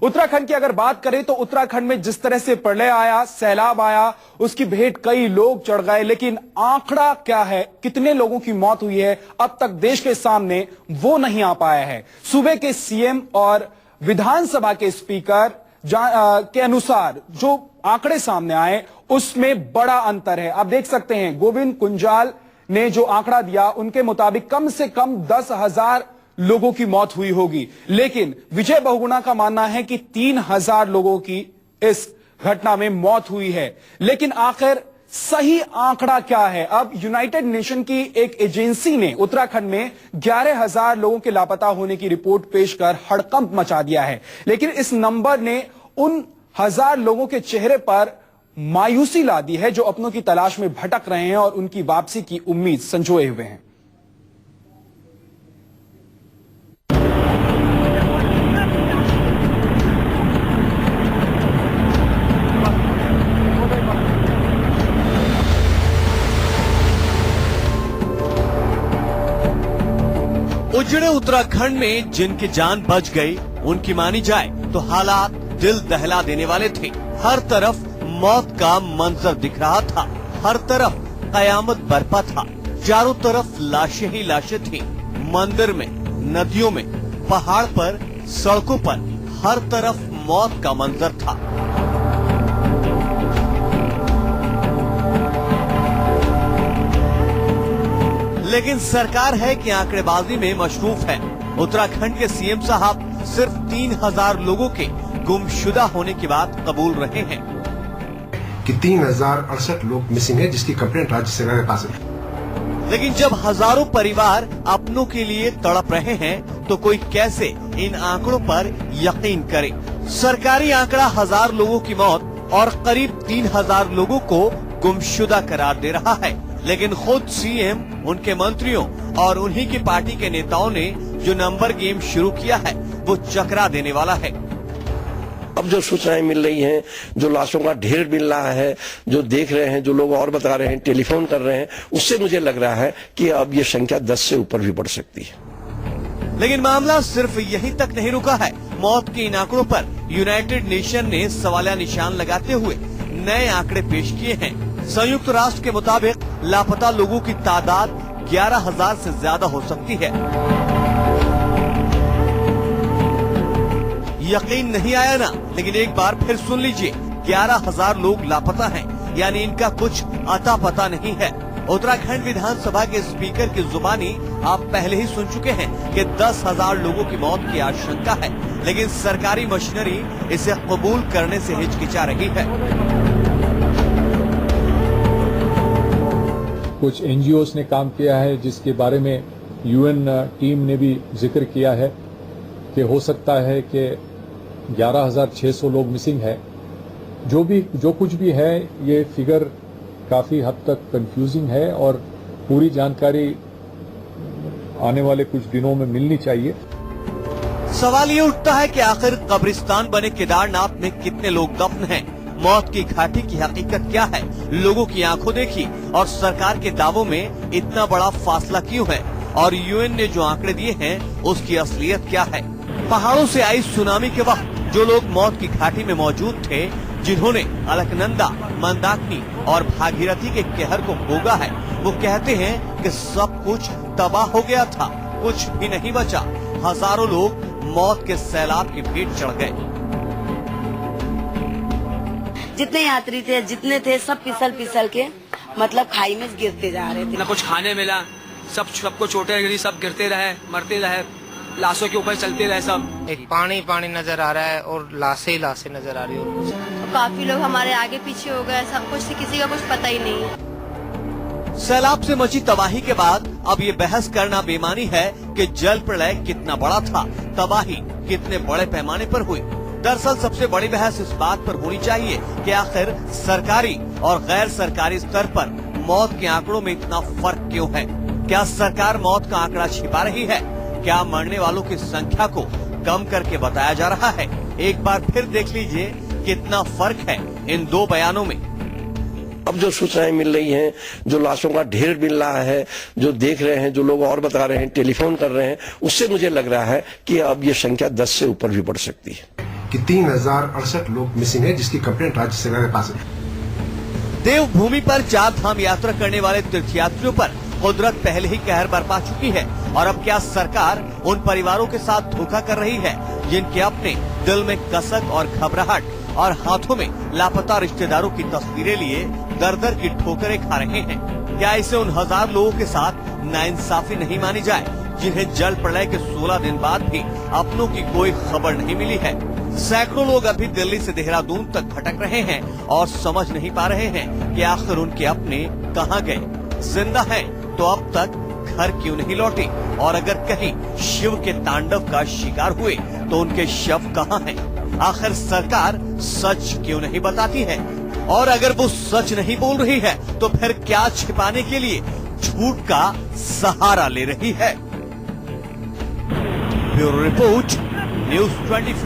उत्तराखंड की अगर बात करें तो उत्तराखंड में जिस तरह से प्रलय आया, सैलाब आया, उसकी भेंट कई लोग चढ़ गए, लेकिन आंकड़ा क्या है, कितने लोगों की मौत हुई है, अब तक देश के सामने वो नहीं आ पाया है। सूबे के सीएम और विधानसभा के स्पीकर के अनुसार जो आंकड़े सामने आए उसमें बड़ा अंतर है। आप देख सकते हैं गोविंद कुंजाल ने जो आंकड़ा दिया उनके मुताबिक कम से कम 10,000 लोगों की मौत हुई होगी, लेकिन विजय बहुगुणा का मानना है कि 3,000 लोगों की इस घटना में मौत हुई है। लेकिन आखिर सही आंकड़ा क्या है? अब यूनाइटेड नेशन की एक एजेंसी ने उत्तराखंड में 11,000 लोगों के लापता होने की रिपोर्ट पेश कर हड़कंप मचा दिया है, लेकिन इस नंबर ने उन 1,000 लोगों के चेहरे पर मायूसी ला दी है जो अपनों की तलाश में भटक रहे हैं और उनकी वापसी की उम्मीद संजोए हुए हैं। उजड़े उत्तराखंड में जिनकी जान बच गई, उनकी मानी जाए तो हालात दिल दहला देने वाले थे। हर तरफ मौत का मंजर दिख रहा था, हर तरफ कयामत बरपा था, चारों तरफ लाशें ही लाशें थी। मंदिर में, नदियों में, पहाड़ पर, सड़कों पर, हर तरफ मौत का मंजर था। लेकिन सरकार है कि आंकड़ेबाजी में मशरूफ है। उत्तराखंड के सीएम साहब सिर्फ 3,000 लोगों के गुमशुदा होने की बात कबूल रहे हैं कि 3,068 लोग मिसिंग है, जिसकी कंप्लेंट राज्य सरकार के पास है। लेकिन जब हजारों परिवार अपनों के लिए तड़प रहे हैं तो कोई कैसे इन आंकड़ों पर यकीन करे? सरकारी आंकड़ा 1,000 लोगों की मौत और करीब 3,000 लोगों को गुमशुदा करार दे रहा है, लेकिन खुद सीएम, उनके मंत्रियों और उन्हीं की पार्टी के नेताओं ने जो नंबर गेम शुरू किया है वो चकरा देने वाला है। अब जो सूचनाएं मिल रही हैं, जो लाशों का ढेर मिल रहा है, जो देख रहे हैं, जो लोग और बता रहे हैं, टेलीफोन कर रहे हैं, उससे मुझे लग रहा है कि अब ये संख्या 10 से ऊपर भी बढ़ सकती है। लेकिन मामला सिर्फ यहीं तक नहीं रुका है। मौत के इन आंकड़ों पर यूनाइटेड नेशन ने सवालिया निशान लगाते हुए नए आंकड़े पेश किए हैं। संयुक्त राष्ट्र के मुताबिक लापता लोगों की तादाद 11,000 से ज्यादा हो सकती है। यकीन नहीं आया ना? लेकिन एक बार फिर सुन लीजिए, 11,000 लोग लापता हैं, यानी इनका कुछ अता पता नहीं है। उत्तराखंड विधानसभा के स्पीकर की जुबानी आप पहले ही सुन चुके हैं कि 10,000 लोगों की मौत की आशंका है, लेकिन सरकारी मशीनरी इसे कबूल करने से हिचकिचा रही है। कुछ एनजीओस ने काम किया है जिसके बारे में यूएन टीम ने भी जिक्र किया है कि हो सकता है कि 11,600 लोग मिसिंग है। जो कुछ भी है, ये फिगर काफी हद तक कंफ्यूजिंग है और पूरी जानकारी आने वाले कुछ दिनों में मिलनी चाहिए। सवाल ये उठता है कि आखिर कब्रिस्तान बने केदारनाथ में कितने लोग दफन हैं? मौत की घाटी की हकीकत क्या है? लोगों की आंखों देखी और सरकार के दावों में इतना बड़ा फासला क्यों है? और यूएन ने जो आंकड़े दिए हैं उसकी असलियत क्या है? पहाड़ों से आई सुनामी के वक्त जो लोग मौत की घाटी में मौजूद थे, जिन्होंने अलकनंदा, मंदाकिनी और भागीरथी के कहर को भोगा है, वो कहते हैं कि सब कुछ तबाह हो गया था, कुछ भी नहीं बचा। हजारों लोग मौत के सैलाब की भेंट चढ़ गए। जितने यात्री थे, जितने थे, सब फिसल के मतलब खाई में गिरते जा रहे थे। न कुछ खाने मिला, सबको चोटें गिरी, सब गिरते रहे, मरते रहे, लाशों के ऊपर चलते रहे सब। एक पानी नजर आ रहा है और लाशें ही लाशें नजर आ रही है और कुछ। काफी लोग हमारे आगे पीछे हो गए, सब कुछ किसी का कुछ पता ही नहीं। सैलाब से मची तबाही के बाद अब ये बहस करना बेमानी है कि जल प्रलय कितना बड़ा था, तबाही कितने बड़े पैमाने पर हुई। दरअसल सबसे बड़ी बहस इस बात पर होनी चाहिए कि आखिर सरकारी और गैर सरकारी स्तर पर मौत के आंकड़ों में इतना फर्क क्यों है? क्या सरकार मौत का आंकड़ा छिपा रही है? क्या मरने वालों की संख्या को कम करके बताया जा रहा है? एक बार फिर देख लीजिए कितना फर्क है इन दो बयानों में। अब जो सूचनाएं मिल रही हैं, जो लाशों का ढेर मिल रहा है, जो देख रहे हैं, जो लोग और बता रहे हैं, टेलीफोन कर रहे हैं, उससे मुझे लग रहा है कि अब ये संख्या 10 से ऊपर भी बढ़ सकती है। कि 3068 लोग मिसिंग है, जिसकी कंप्लेंट राज्य सरकार के पास है। देवभूमि पर 4 धाम यात्रा करने वाले तीर्थयात्रियों पर कुदरत पहले ही कहर बरपा चुकी है और अब क्या सरकार उन परिवारों के साथ धोखा कर रही है जिनके अपने दिल में कसक और घबराहट और हाथों में लापता रिश्तेदारों की तस्वीरें लिए दर-दर की ठोकरें खा रहे हैं। क्या इसे उन हजार लोगों के साथ नाइंसाफी नहीं मानी जाए जिन्हें जल प्रलय के 16 दिन बाद भी अपनों की कोई खबर नहीं मिली है। सैकड़ों लोग अभी दिल्ली से देहरादून तक भटक रहे हैं और समझ नहीं पा रहे हैं कि आखिर उनके अपने कहां गए। जिंदा हैं तो अब तक घर क्यों नहीं लौटे, और अगर कहीं शिव के तांडव का शिकार हुए तो उनके शव कहां हैं। आखिर सरकार सच क्यों नहीं बताती है, और अगर वो सच नहीं बोल रही है तो फिर क्या छिपाने के लिए झूठ का सहारा ले रही है। Bureau report, news 24।